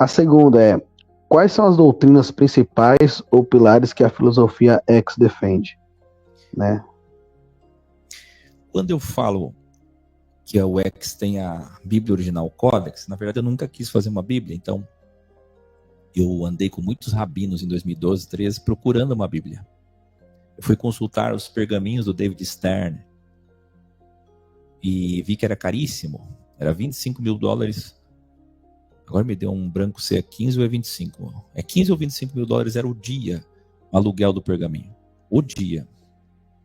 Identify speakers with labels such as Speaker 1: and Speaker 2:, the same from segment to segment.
Speaker 1: A segunda é: quais são as doutrinas principais ou pilares que a filosofia X defende? Né?
Speaker 2: Quando eu falo que a UX tem a Bíblia Original Codex, na verdade eu nunca quis fazer uma Bíblia, então eu andei com muitos rabinos em 2012, 2013 procurando uma Bíblia. Eu fui consultar os pergaminhos do David Stern e vi que era caríssimo, era $25.000. Agora me deu um branco se é 15 ou é 25. É 15 ou $25.000 era o dia, o aluguel do pergaminho. O dia,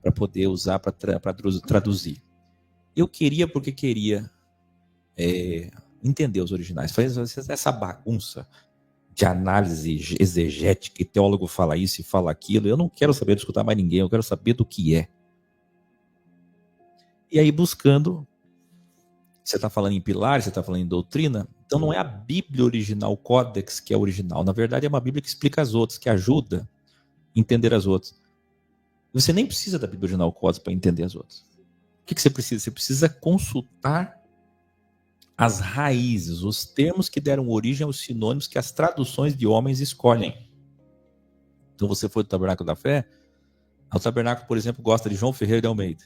Speaker 2: para poder usar para traduzir. Eu queria porque queria entender os originais. Faz essa bagunça de análise exegética, e teólogo fala isso e fala aquilo. Eu não quero saber de escutar mais ninguém, eu quero saber do que é. E aí buscando, você está falando em pilares, você está falando em doutrina, então não é a Bíblia Original Codex que é original. Na verdade é uma Bíblia que explica as outras, que ajuda a entender as outras. Você nem precisa da Bíblia Original Codex para entender as outras. O que você precisa? Você precisa consultar as raízes, os termos que deram origem aos sinônimos que as traduções de homens escolhem. Então você foi do Tabernáculo da Fé, o Tabernáculo, por exemplo, gosta de João Ferreira de Almeida.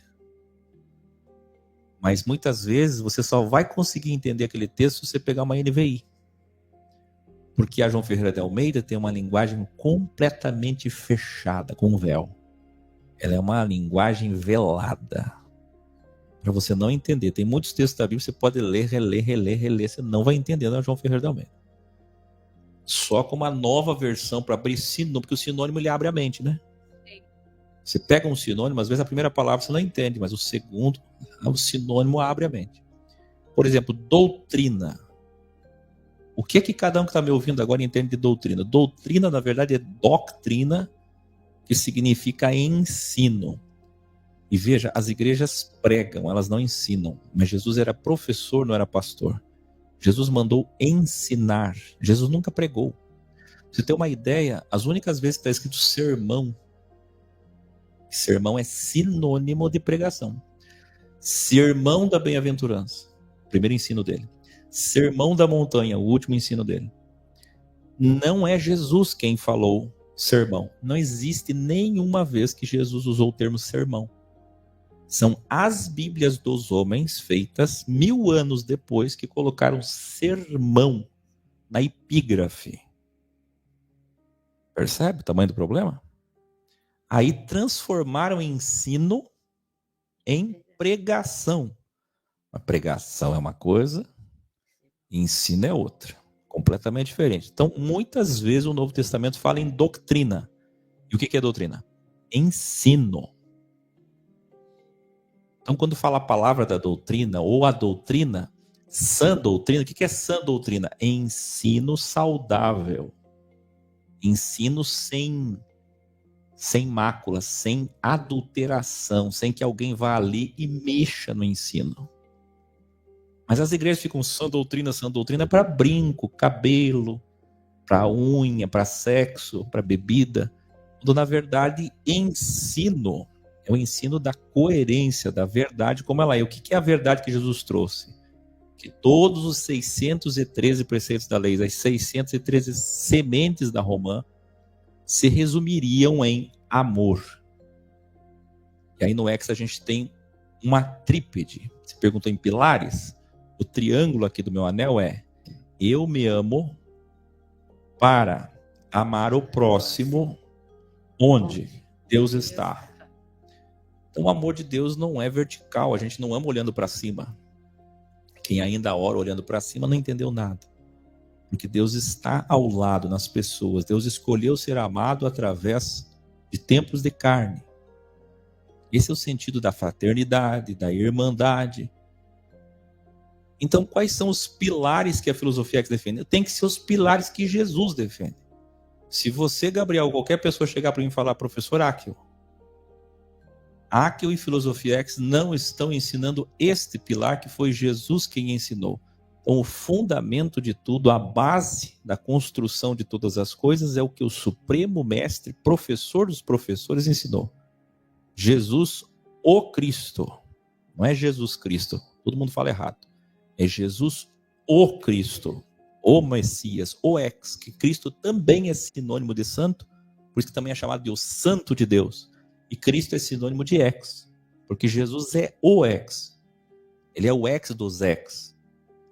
Speaker 2: Mas muitas vezes você só vai conseguir entender aquele texto se você pegar uma NVI. Porque a João Ferreira de Almeida tem uma linguagem completamente fechada, com um véu. Ela é uma linguagem velada. Para você não entender. Tem muitos textos da Bíblia que você pode ler, reler, você não vai entender na João Ferreira de Almeida. Só com uma nova versão para abrir sinônimo, porque o sinônimo ele abre a mente, né? Você pega um sinônimo, às vezes a primeira palavra você não entende, mas o sinônimo abre a mente. Por exemplo, doutrina. O que cada um que está me ouvindo agora entende de doutrina? Doutrina, na verdade, é doctrina, que significa ensino. E veja, as igrejas pregam, elas não ensinam. Mas Jesus era professor, não era pastor. Jesus mandou ensinar. Jesus nunca pregou. Pra você ter uma ideia, as únicas vezes que está escrito sermão é sinônimo de pregação. Sermão da bem-aventurança, primeiro ensino dele. Sermão da montanha, o último ensino dele. Não é Jesus quem falou sermão. Não existe nenhuma vez que Jesus usou o termo sermão. São as Bíblias dos homens feitas 1000 anos depois que colocaram sermão na epígrafe. Percebe o tamanho do problema? Aí transformaram o ensino em pregação. A pregação é uma coisa, ensino é outra. Completamente diferente. Então, muitas vezes o Novo Testamento fala em doutrina. E o que é doutrina? Ensino. Então, quando fala a palavra da doutrina, ou a doutrina, sã doutrina, o que é sã doutrina? Ensino saudável. Ensino sem mácula, sem adulteração, sem que alguém vá ali e mexa no ensino. Mas as igrejas ficam sã doutrina para brinco, cabelo, para unha, para sexo, para bebida. Quando na verdade ensino é o ensino da coerência, da verdade como ela é. O que é a verdade que Jesus trouxe? Que todos os 613 preceitos da lei, as 613 sementes da romã, se resumiriam em amor. E aí no X a gente tem uma trípede. Você perguntou em pilares? O triângulo aqui do meu anel é: eu me amo para amar o próximo onde Deus está. Então o amor de Deus não é vertical, a gente não ama olhando para cima. Quem ainda ora olhando para cima não entendeu nada. Porque Deus está ao lado nas pessoas. Deus escolheu ser amado através de templos de carne. Esse é o sentido da fraternidade, da irmandade. Então, quais são os pilares que a filosofia X defende? Tem que ser os pilares que Jesus defende. Se você, Gabriel, qualquer pessoa chegar para mim e falar: professor Áquil e filosofia X não estão ensinando este pilar que foi Jesus quem ensinou. Então, o fundamento de tudo, a base da construção de todas as coisas é o que o Supremo Mestre, professor dos professores, ensinou. Jesus, o Cristo. Não é Jesus Cristo. Todo mundo fala errado. É Jesus, o Cristo. o Messias, o ex, que Cristo também é sinônimo de santo, por isso que também é chamado de o Santo de Deus. E Cristo é sinônimo de ex, porque Jesus é o ex. Ele é o ex dos ex.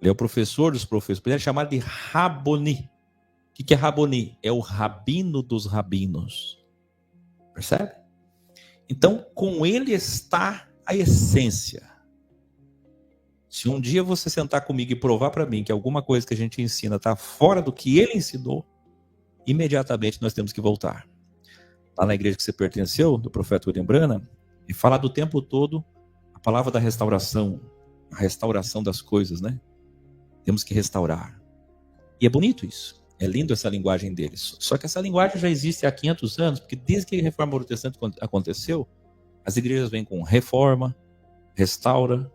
Speaker 2: Ele é o professor dos professores. Ele é chamado de Raboni. O que é Raboni? É o rabino dos rabinos. Percebe? Então, com ele está a essência. Se um dia você sentar comigo e provar para mim que alguma coisa que a gente ensina está fora do que ele ensinou, imediatamente nós temos que voltar. Lá na igreja que você pertenceu, do profeta William Branham, e falar do tempo todo a palavra da restauração, a restauração das coisas, né? Temos que restaurar. E é bonito isso. É lindo essa linguagem deles. Só que essa linguagem já existe há 500 anos, porque desde que a reforma protestante aconteceu, as igrejas vêm com reforma, restaura,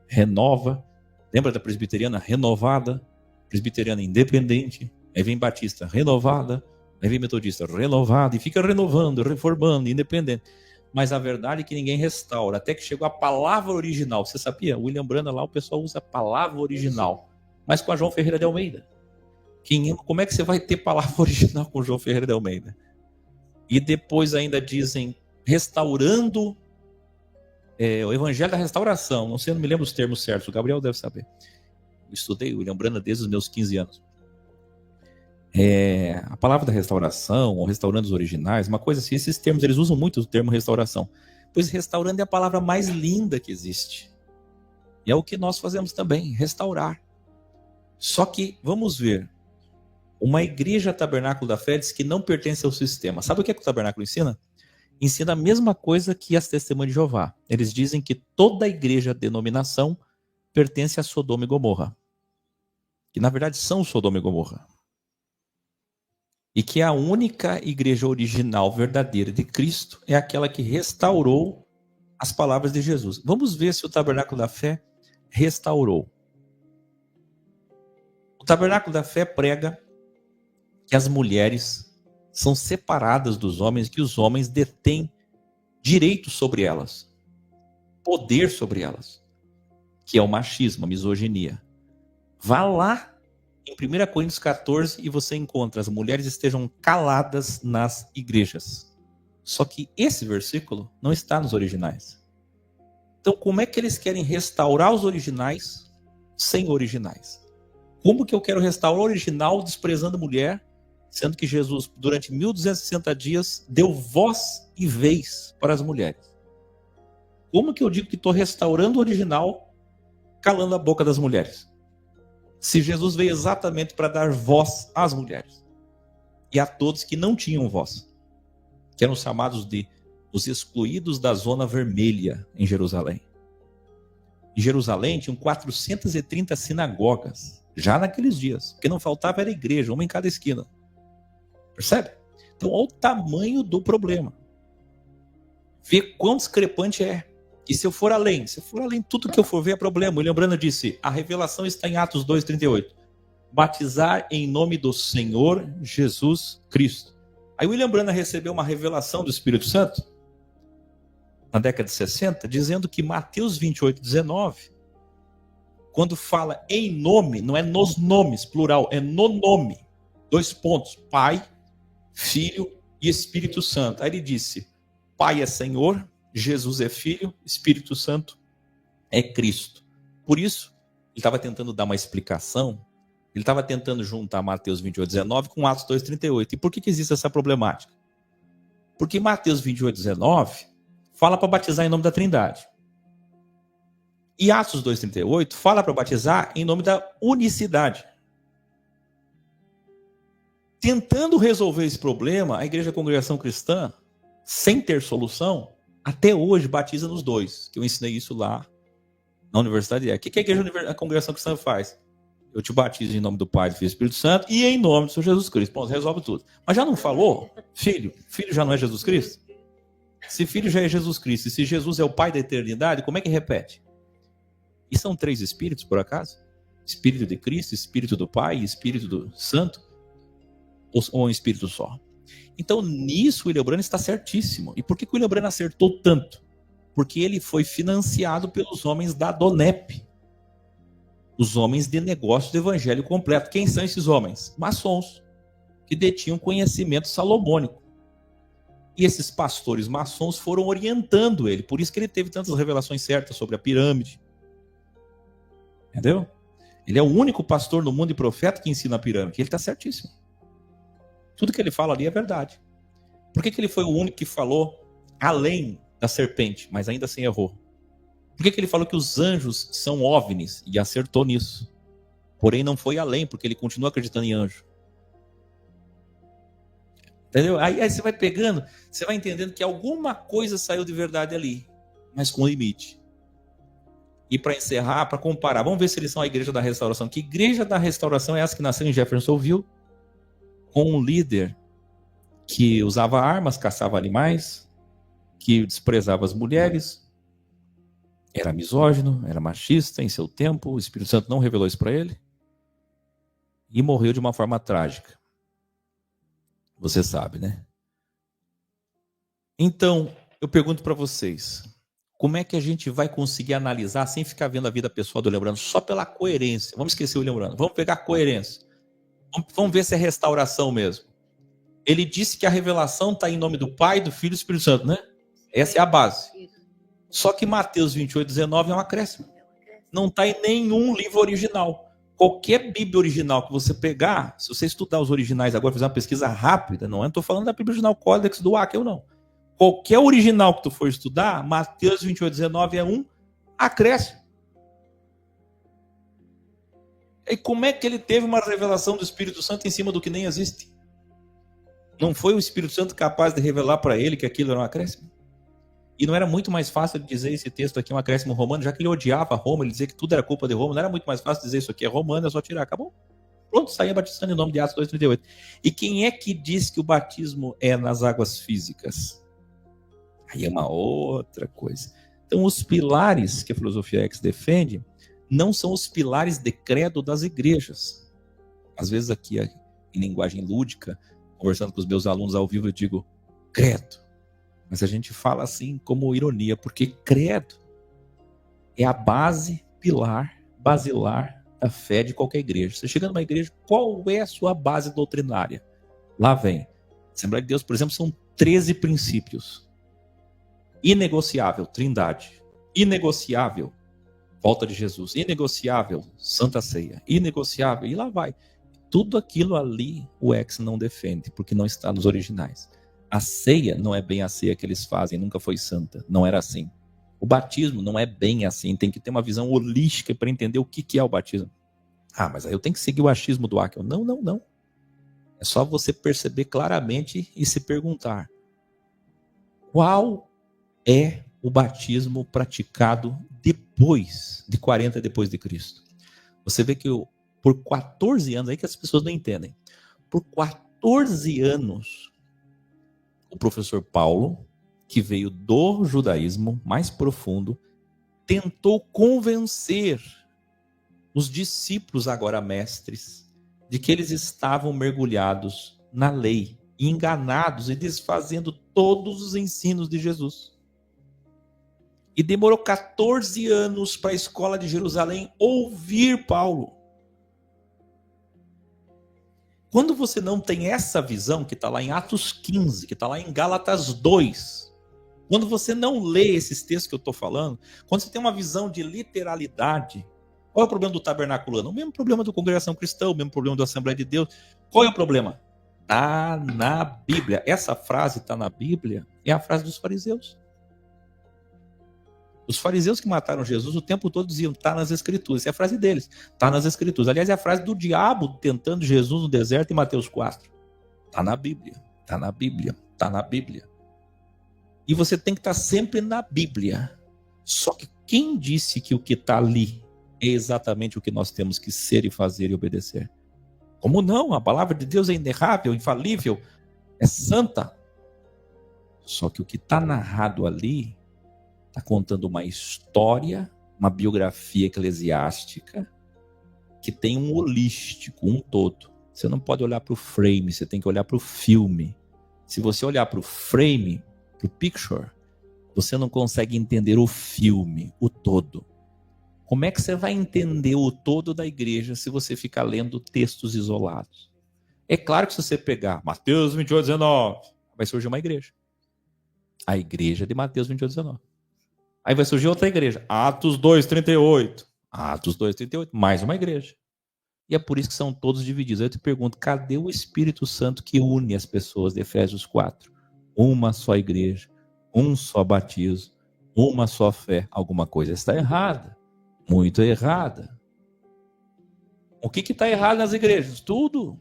Speaker 2: renova. Lembra da presbiteriana renovada, presbiteriana independente, aí vem batista renovada, aí vem metodista renovada, e fica renovando, reformando, independente. Mas a verdade é que ninguém restaura, até que chegou a palavra original. Você sabia? O William Branham lá, o pessoal usa a palavra original, mas com a João Ferreira de Almeida. Como é que você vai ter palavra original com o João Ferreira de Almeida? E depois ainda dizem restaurando o Evangelho da Restauração. Não sei, não me lembro os termos certos, o Gabriel deve saber. Eu estudei o William Branham desde os meus 15 anos. A palavra da restauração, ou restaurando os originais, uma coisa assim, esses termos, eles usam muito o termo restauração. Pois restaurando é a palavra mais linda que existe. E é o que nós fazemos também, restaurar. Só que, vamos ver, uma igreja tabernáculo da fé diz que não pertence ao sistema. Sabe o que o tabernáculo ensina? Ensina a mesma coisa que as testemunhas de Jeová. Eles dizem que toda igreja denominação pertence a Sodoma e Gomorra. Que na verdade são Sodoma e Gomorra. E que a única igreja original verdadeira de Cristo é aquela que restaurou as palavras de Jesus. Vamos ver se o tabernáculo da fé restaurou. O tabernáculo da fé prega que as mulheres são separadas dos homens, que os homens detêm direito sobre elas, poder sobre elas, que é o machismo, a misoginia. Vá lá em 1 Coríntios 14 e você encontra as mulheres estejam caladas nas igrejas. Só que esse versículo não está nos originais. Então, como é que eles querem restaurar os originais sem originais? Como que eu quero restaurar o original desprezando a mulher, sendo que Jesus, durante 1260 dias, deu voz e vez para as mulheres? Como que eu digo que estou restaurando o original, calando a boca das mulheres? Se Jesus veio exatamente para dar voz às mulheres e a todos que não tinham voz, que eram chamados de os excluídos da zona vermelha em Jerusalém. Em Jerusalém tinham 430 sinagogas, já naqueles dias, porque não faltava era igreja, uma em cada esquina. Percebe? Então, olha o tamanho do problema. Vê quão discrepante é. E se eu for além tudo que eu for ver é problema. William Branham disse, a revelação está em Atos 2,38. Batizar em nome do Senhor Jesus Cristo. Aí William Branham recebeu uma revelação do Espírito Santo, na década de 60, dizendo que Mateus 28,19, quando fala em nome, não é nos nomes, plural, é no nome. 2 pontos, Pai, Filho e Espírito Santo. Aí ele disse, Pai é Senhor, Jesus é Filho, Espírito Santo é Cristo. Por isso, ele estava tentando dar uma explicação, ele estava tentando juntar Mateus 28,19 com Atos 2,38. E por que existe essa problemática? Porque Mateus 28,19 fala para batizar em nome da Trindade. E Atos 2,38 fala para batizar em nome da unicidade. Tentando resolver esse problema, a Igreja Congregação Cristã, sem ter solução, até hoje batiza nos dois. Que eu ensinei isso lá na Universidade. O que a Igreja Congregação Cristã faz? Eu te batizo em nome do Pai, do Filho e do Espírito Santo e em nome do Senhor Jesus Cristo. Bom, resolve tudo. Mas já não falou? Filho já não é Jesus Cristo? Se Filho já é Jesus Cristo, e se Jesus é o Pai da eternidade, como é que repete? E são 3 espíritos, por acaso? Espírito de Cristo, Espírito do Pai e Espírito do Santo? Ou um espírito só? Então, nisso, o William Branham está certíssimo. E por que o William Branham acertou tanto? Porque ele foi financiado pelos homens da DONEP. os homens de negócio do evangelho completo. Quem são esses homens? Maçons, que detinham conhecimento salomônico. E esses pastores maçons foram orientando ele. Por isso que ele teve tantas revelações certas sobre a pirâmide. Entendeu? Ele é o único pastor no mundo e profeta que ensina a pirâmide. Ele está certíssimo. Tudo que ele fala ali é verdade. Por que ele foi o único que falou além da serpente, mas ainda assim errou? Por que ele falou que os anjos são OVNIs e acertou nisso? Porém não foi além, porque ele continua acreditando em anjo. Entendeu? Aí você vai pegando, você vai entendendo que alguma coisa saiu de verdade ali, mas com limite. E para encerrar, para comparar, vamos ver se eles são a Igreja da Restauração. Que Igreja da Restauração é essa que nasceu em Jeffersonville, com um líder que usava armas, caçava animais, que desprezava as mulheres, era misógino, era machista em seu tempo, o Espírito Santo não revelou isso para ele, e morreu de uma forma trágica. Você sabe, né? Então, eu pergunto para vocês, como é que a gente vai conseguir analisar sem ficar vendo a vida pessoal do Lembrando, só pela coerência? Vamos esquecer o Lembrando, vamos pegar a coerência. Vamos ver se é restauração mesmo. Ele disse que a revelação está em nome do Pai, do Filho e do Espírito Santo, né? Essa é a base. Só que Mateus 28:19 é um acréscimo. Não está em nenhum livro original. Qualquer Bíblia original que você pegar, se você estudar os originais agora, fazer uma pesquisa rápida, não estou falando da Bíblia original Códex do Ackel, não. Qualquer original que tu for estudar, Mateus 28:19 é um acréscimo. E como é que ele teve uma revelação do Espírito Santo em cima do que nem existe? Não foi o Espírito Santo capaz de revelar para ele que aquilo era um acréscimo? E não era muito mais fácil de dizer esse texto aqui é um acréscimo romano, já que ele odiava Roma, ele dizia que tudo era culpa de Roma, não era muito mais fácil dizer isso aqui é romano, é só tirar, acabou. Pronto, saía batizando em nome de Atos 2:38. E quem é que diz que o batismo é nas águas físicas? Aí é uma outra coisa. Então os pilares que a filosofia X defende não são os pilares de credo das igrejas. Às vezes aqui em linguagem lúdica, conversando com os meus alunos ao vivo, eu digo credo. Mas a gente fala assim como ironia, porque credo é a base, pilar, basilar da fé de qualquer igreja. Você chega numa igreja, qual é a sua base doutrinária? Lá vem. Assembleia de Deus, por exemplo, são 13 princípios. Inegociável, Trindade. Inegociável, volta de Jesus. Inegociável, Santa Ceia. Inegociável, e lá vai. Tudo aquilo ali o X não defende, porque não está nos originais. A ceia não é bem a ceia que eles fazem, nunca foi santa, não era assim. O batismo não é bem assim, tem que ter uma visão holística para entender o que é o batismo. Ah, mas aí eu tenho que seguir o achismo do Ackel. Não, não, não. É só você perceber claramente e se perguntar: qual é o batismo praticado depois de 40 depois de Cristo? Você vê que por 14 anos, aí que as pessoas não entendem, por 14 anos, o professor Paulo, que veio do judaísmo mais profundo, tentou convencer os discípulos agora mestres de que eles estavam mergulhados na lei, enganados e desfazendo todos os ensinos de Jesus. E demorou 14 anos para a escola de Jerusalém ouvir Paulo. Quando você não tem essa visão, que está lá em Atos 15, que está lá em Gálatas 2, quando você não lê esses textos que eu estou falando, quando você tem uma visão de literalidade, qual é o problema do tabernaculano? O mesmo problema da congregação cristã, o mesmo problema da Assembleia de Deus. Qual é o problema? Está na Bíblia. Essa frase está na Bíblia, é a frase dos fariseus. Os fariseus que mataram Jesus o tempo todo diziam, está nas Escrituras. Essa é a frase deles, está nas Escrituras. Aliás, é a frase do diabo tentando Jesus no deserto em Mateus 4. Está na Bíblia, está na Bíblia, está na Bíblia. E você tem que estar sempre na Bíblia. Só que quem disse que o que está ali é exatamente o que nós temos que ser e fazer e obedecer? Como não? A palavra de Deus é inerrável, infalível, é santa. Só que o que está narrado ali está contando uma história, uma biografia eclesiástica que tem um holístico, um todo. Você não pode olhar para o frame, você tem que olhar para o filme. Se você olhar para o frame, para o picture, você não consegue entender o filme, o todo. Como é que você vai entender o todo da igreja se você ficar lendo textos isolados? É claro que se você pegar Mateus 28, 19, vai surgir uma igreja. A igreja de Mateus 28, 19. Aí vai surgir outra igreja. Atos 2, 38. Atos 2, 38. Mais uma igreja. E é por isso que são todos divididos. Aí eu te pergunto, cadê o Espírito Santo que une as pessoas de Efésios 4? Uma só igreja, um só batismo, uma só fé. Alguma coisa está errada. Muito errada. O que está errado nas igrejas? Tudo.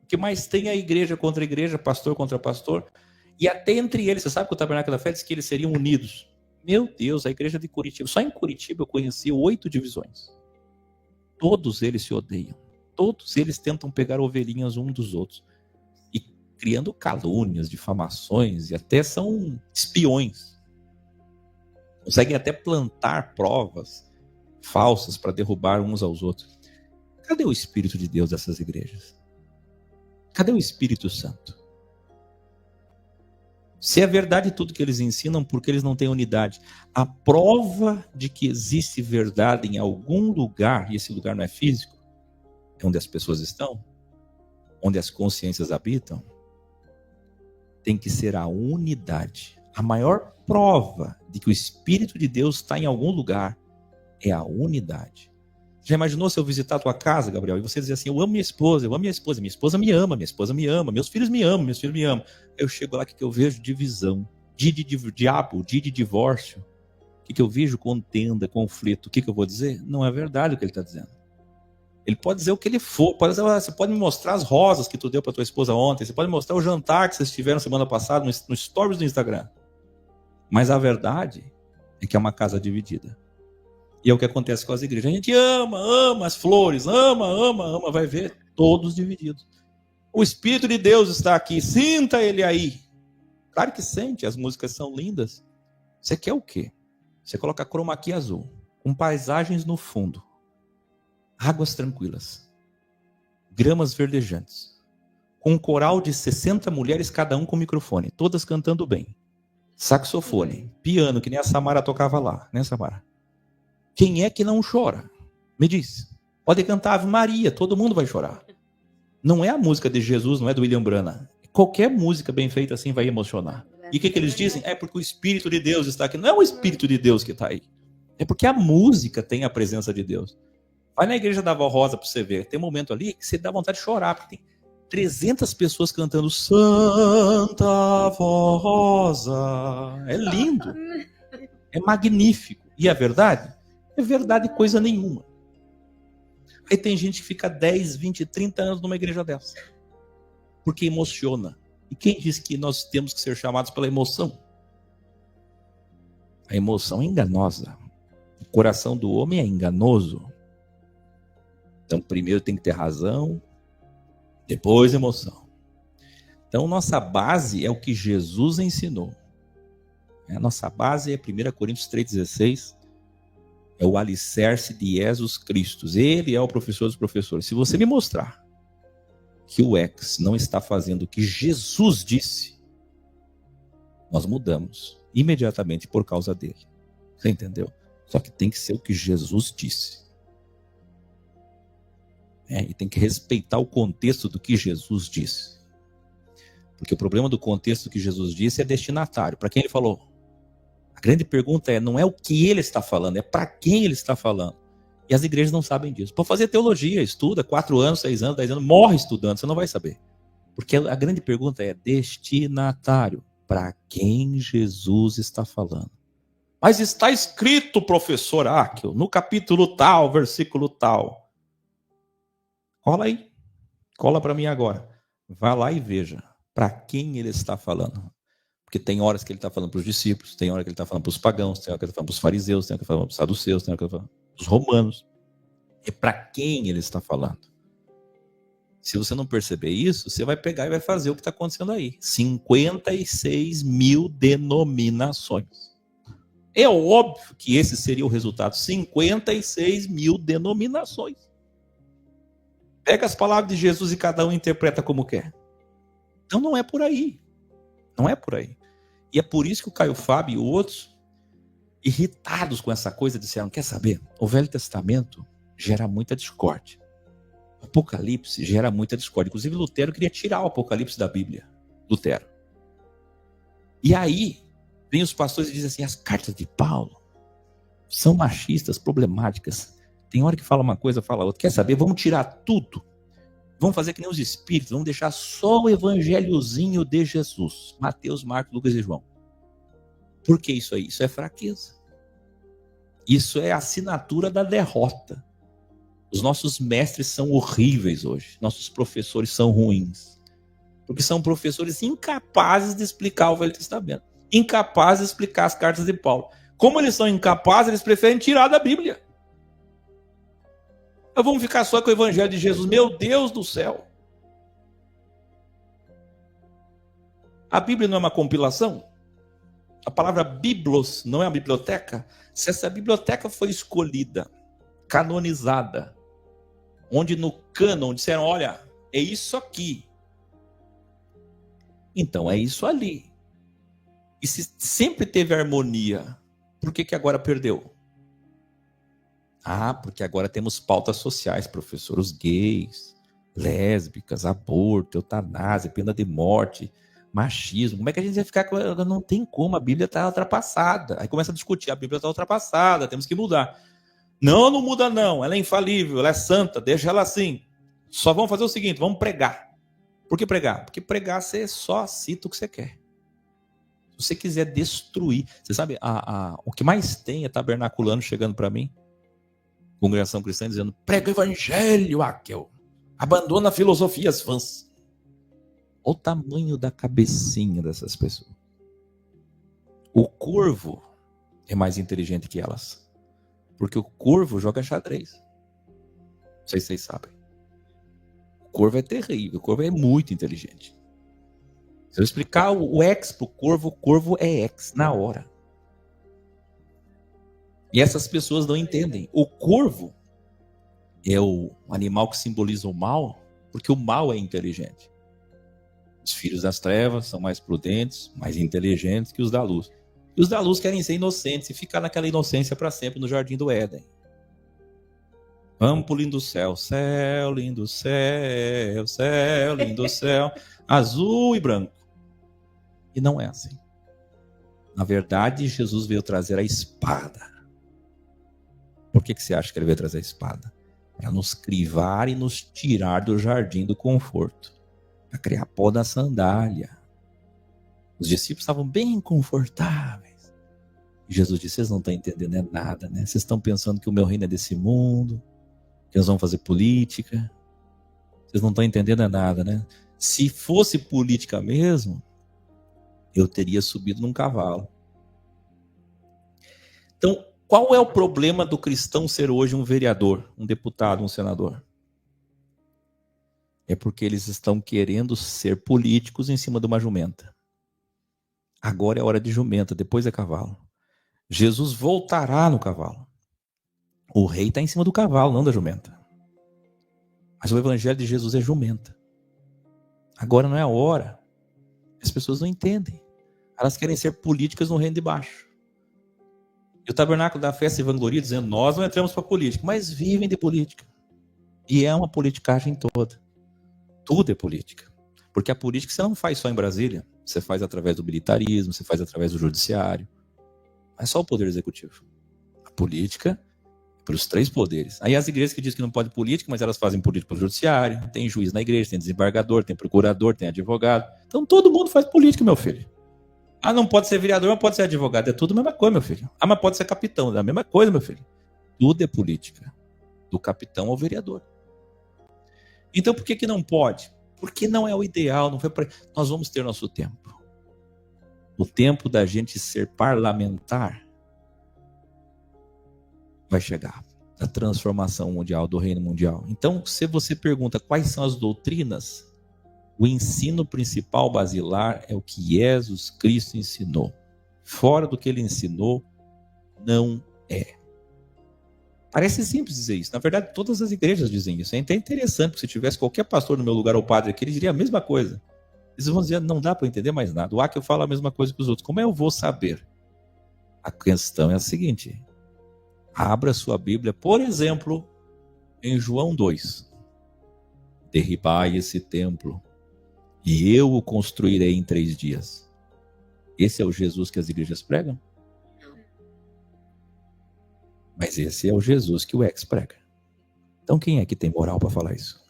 Speaker 2: O que mais tem é a igreja contra a igreja, pastor contra pastor. E até entre eles, você sabe que o Tabernáculo da Fé diz que eles seriam unidos. Meu Deus, a igreja de Curitiba. Só em Curitiba eu conheci 8 divisões. Todos eles se odeiam. Todos eles tentam pegar ovelhinhas um dos outros. E criando calúnias, difamações, e até são espiões. Conseguem até plantar provas falsas para derrubar uns aos outros. Cadê o Espírito de Deus dessas igrejas? Cadê o Espírito Santo? Se é verdade tudo que eles ensinam, porque eles não têm unidade. A prova de que existe verdade em algum lugar, e esse lugar não é físico, é onde as pessoas estão, onde as consciências habitam, tem que ser a unidade. A maior prova de que o Espírito de Deus está em algum lugar é a unidade. Já imaginou se eu visitar a tua casa, Gabriel, e você dizer assim, eu amo minha esposa me ama, minha esposa me ama, meus filhos me amam, Eu chego lá, o que eu vejo? Divisão, de diabo, de divórcio. O que eu vejo? Contenda, conflito. O que eu vou dizer? Não é verdade o que ele está dizendo. Ele pode dizer o que ele for, você pode me mostrar as rosas que tu deu para tua esposa ontem, você pode me mostrar o jantar que vocês tiveram semana passada no stories do Instagram. Mas a verdade é que é uma casa dividida. E é o que acontece com as igrejas. A gente ama as flores, ama, vai ver, todos divididos. O Espírito de Deus está aqui, sinta ele aí. Claro que sente, as músicas são lindas. Você quer o quê? Você coloca chroma key azul, com paisagens no fundo, águas tranquilas, gramas verdejantes, com um coral de 60 mulheres, cada um com microfone, todas cantando bem. Saxofone, piano, que nem a Samara tocava lá, né, Samara? Quem é que não chora? Me diz. Pode cantar Ave Maria, todo mundo vai chorar. Não é a música de Jesus, não é do William Branham. Qualquer música bem feita assim vai emocionar. E o que eles dizem? É porque o Espírito de Deus está aqui. Não é o Espírito de Deus que está aí. É porque a música tem a presença de Deus. Vai na igreja da Avó Rosa para você ver. Tem um momento ali que você dá vontade de chorar, porque tem 300 pessoas cantando Santa Avó Rosa. É lindo. É magnífico. E a verdade? É verdade coisa nenhuma. Aí tem gente que fica 10, 20, 30 anos numa igreja dessa. Porque emociona. E quem diz que nós temos que ser chamados pela emoção? A emoção é enganosa. O coração do homem é enganoso. Então primeiro tem que ter razão, depois emoção. Então nossa base é o que Jesus ensinou. A nossa base é 1 Coríntios 3,16. É o alicerce de Jesus Cristo. Ele é o professor dos professores. Se você me mostrar que o ex não está fazendo o que Jesus disse, nós mudamos imediatamente por causa dele. Você entendeu? Só que tem que ser o que Jesus disse. E tem que respeitar o contexto do que Jesus disse. Porque o problema do contexto do que Jesus disse é destinatário. Para quem ele falou? A grande pergunta não é o que ele está falando, é para quem ele está falando. E as igrejas não sabem disso. Para fazer teologia, estuda 4 anos, 6 anos, 10 anos, morre estudando, você não vai saber. Porque a grande pergunta é destinatário. Para quem Jesus está falando? Mas está escrito, professor Áquil, no capítulo tal, versículo tal. Cola aí. Cola para mim agora. Vá lá e veja para quem ele está falando. Porque tem horas que ele está falando para os discípulos, tem hora que ele está falando para os pagãos, tem hora que ele está falando para os fariseus, tem hora que ele está falando para os saduceus, tem hora que ele está falando para os romanos. É para quem ele está falando. Se você não perceber isso, você vai pegar e vai fazer o que está acontecendo aí. 56 mil denominações. É óbvio que esse seria o resultado. 56 mil denominações. Pega as palavras de Jesus e cada um interpreta como quer. Então não é por aí. Não é por aí. E é por isso que o Caio Fábio e outros irritados com essa coisa, disseram: quer saber? O Velho Testamento gera muita discórdia. O Apocalipse gera muita discórdia. Inclusive Lutero queria tirar o Apocalipse da Bíblia. Lutero. E aí, vem os pastores e dizem assim: as cartas de Paulo são machistas, problemáticas. Tem hora que fala uma coisa, fala outra. Quer saber? Vamos tirar tudo. Vamos fazer que nem os espíritos. Vamos deixar só o evangelhozinho de Jesus. Mateus, Marcos, Lucas e João. Por que isso aí? Isso é fraqueza. Isso é a assinatura da derrota. Os nossos mestres são horríveis hoje. Nossos professores são ruins. Porque são professores incapazes de explicar o Velho Testamento. Incapazes de explicar as cartas de Paulo. Como eles são incapazes, eles preferem tirar da Bíblia. Vamos ficar só com o Evangelho de Jesus. Meu Deus do céu. A Bíblia não é uma compilação? A palavra biblos não é uma biblioteca? Se essa biblioteca foi escolhida, canonizada, onde no cânon disseram: olha, é isso aqui, então é isso ali. E se sempre teve harmonia, por que agora perdeu? Porque agora temos pautas sociais, professor. Os gays, lésbicas, aborto, eutanásia, pena de morte, machismo. Como é que a gente vai ficar com... Não tem como, a Bíblia está ultrapassada. Aí começa a discutir: a Bíblia está ultrapassada, temos que mudar. Não, não muda não, ela é infalível, ela é santa, deixa ela assim. Só vamos fazer o seguinte: vamos pregar. Por que pregar? Porque pregar você só cita o que você quer. Se você quiser destruir... Você sabe, o que mais tem é tabernaculano chegando para mim, congregação cristã, dizendo: prega o evangelho, Aquel. Abandona filosofias vãs. Olha o tamanho da cabecinha dessas pessoas. O corvo é mais inteligente que elas. Porque o corvo joga xadrez. Não sei se vocês sabem. O corvo é terrível. O corvo é muito inteligente. Se eu explicar o X pro corvo, o corvo é X na hora. E essas pessoas não entendem. O corvo é o animal que simboliza o mal, porque o mal é inteligente. Os filhos das trevas são mais prudentes, mais inteligentes que os da luz. E os da luz querem ser inocentes e ficar naquela inocência para sempre no jardim do Éden. Vamos pro lindo céu. Céu, lindo céu, céu, lindo céu. Azul e branco. E não é assim. Na verdade, Jesus veio trazer a espada. Por que você acha que ele veio trazer a espada? Para nos crivar e nos tirar do jardim do conforto. Para criar pó da sandália. Os discípulos estavam bem confortáveis. E Jesus disse: vocês não estão entendendo nada, né? Vocês estão pensando que o meu reino é desse mundo, que nós vamos fazer política. Vocês não estão entendendo nada, né? Se fosse política mesmo, eu teria subido num cavalo. Então, qual é o problema do cristão ser hoje um vereador, um deputado, um senador? É porque eles estão querendo ser políticos em cima de uma jumenta. Agora é hora de jumenta, depois é cavalo. Jesus voltará no cavalo. O rei está em cima do cavalo, não da jumenta. Mas o evangelho de Jesus é jumenta. Agora não é a hora. As pessoas não entendem. Elas querem ser políticas no reino de baixo. E o tabernáculo da fé se vangloria dizendo: nós não entramos para política, mas vivem de política. E é uma politicagem toda. Tudo é política. Porque a política você não faz só em Brasília. Você faz através do militarismo, você faz através do judiciário. Não é só o poder executivo. A política é para os 3 poderes. Aí as igrejas que dizem que não pode política, mas elas fazem política para o judiciário. Tem juiz na igreja, tem desembargador, tem procurador, tem advogado. Então todo mundo faz política, meu filho. Não pode ser vereador, mas pode ser advogado. É tudo a mesma coisa, meu filho. Mas pode ser capitão. É a mesma coisa, meu filho. Tudo é política. Do capitão ao vereador. Então por que não pode? Porque não é o ideal. Não foi pra... Nós vamos ter nosso tempo. O tempo da gente ser parlamentar vai chegar. Da transformação mundial, do reino mundial. Então, se você pergunta quais são as doutrinas, o ensino principal basilar é o que Jesus Cristo ensinou. Fora do que ele ensinou, não é. Parece simples dizer isso. Na verdade, todas as igrejas dizem isso. É até interessante, porque se tivesse qualquer pastor no meu lugar ou padre aqui, ele diria a mesma coisa. Eles vão dizer: não dá para entender mais nada. O Aquel fala a mesma coisa que os outros. Como eu vou saber A questão é a seguinte: abra sua Bíblia, por exemplo, em João 2. Derribai esse templo e eu o construirei em 3 dias. Esse é o Jesus que as igrejas pregam? Mas esse é o Jesus que o ex prega. Então quem é que tem moral para falar isso?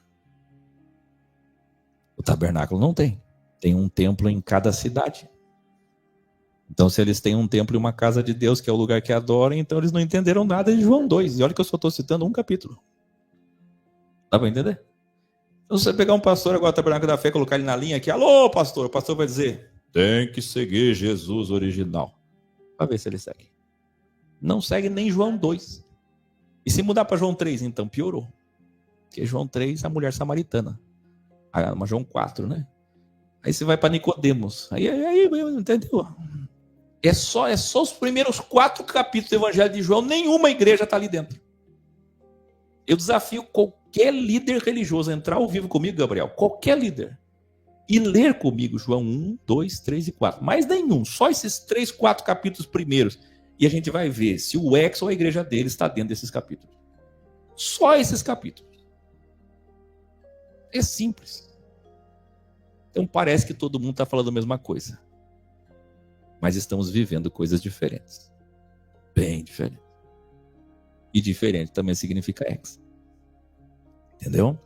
Speaker 2: O tabernáculo não tem. Tem um templo em cada cidade. Então, se eles têm um templo e uma casa de Deus, que é o lugar que adoram, então eles não entenderam nada de João 2. E olha que eu só estou citando um capítulo. Dá para entender? Então, se você pegar um pastor agora, tabernáculo da fé, colocar ele na linha aqui, alô, pastor, o pastor vai dizer, tem que seguir Jesus original. Para ver se ele segue. Não segue nem João 2. E se mudar para João 3, então piorou. Porque João 3, a mulher samaritana. Mas João 4, né? Aí você vai para Nicodemos. Aí, entendeu? É só os primeiros 4 capítulos do Evangelho de João. Nenhuma igreja está ali dentro. Eu desafio qualquer líder religioso a entrar ao vivo comigo, Gabriel. Qualquer líder. E ler comigo João 1, 2, 3 e 4. Mais nenhum. Só esses 3, 4 capítulos primeiros. E a gente vai ver se o ex ou a igreja dele está dentro desses capítulos. Só esses capítulos. É simples. Então parece que todo mundo está falando a mesma coisa. Mas estamos vivendo coisas diferentes. Bem diferentes. E diferente também significa ex. Entendeu?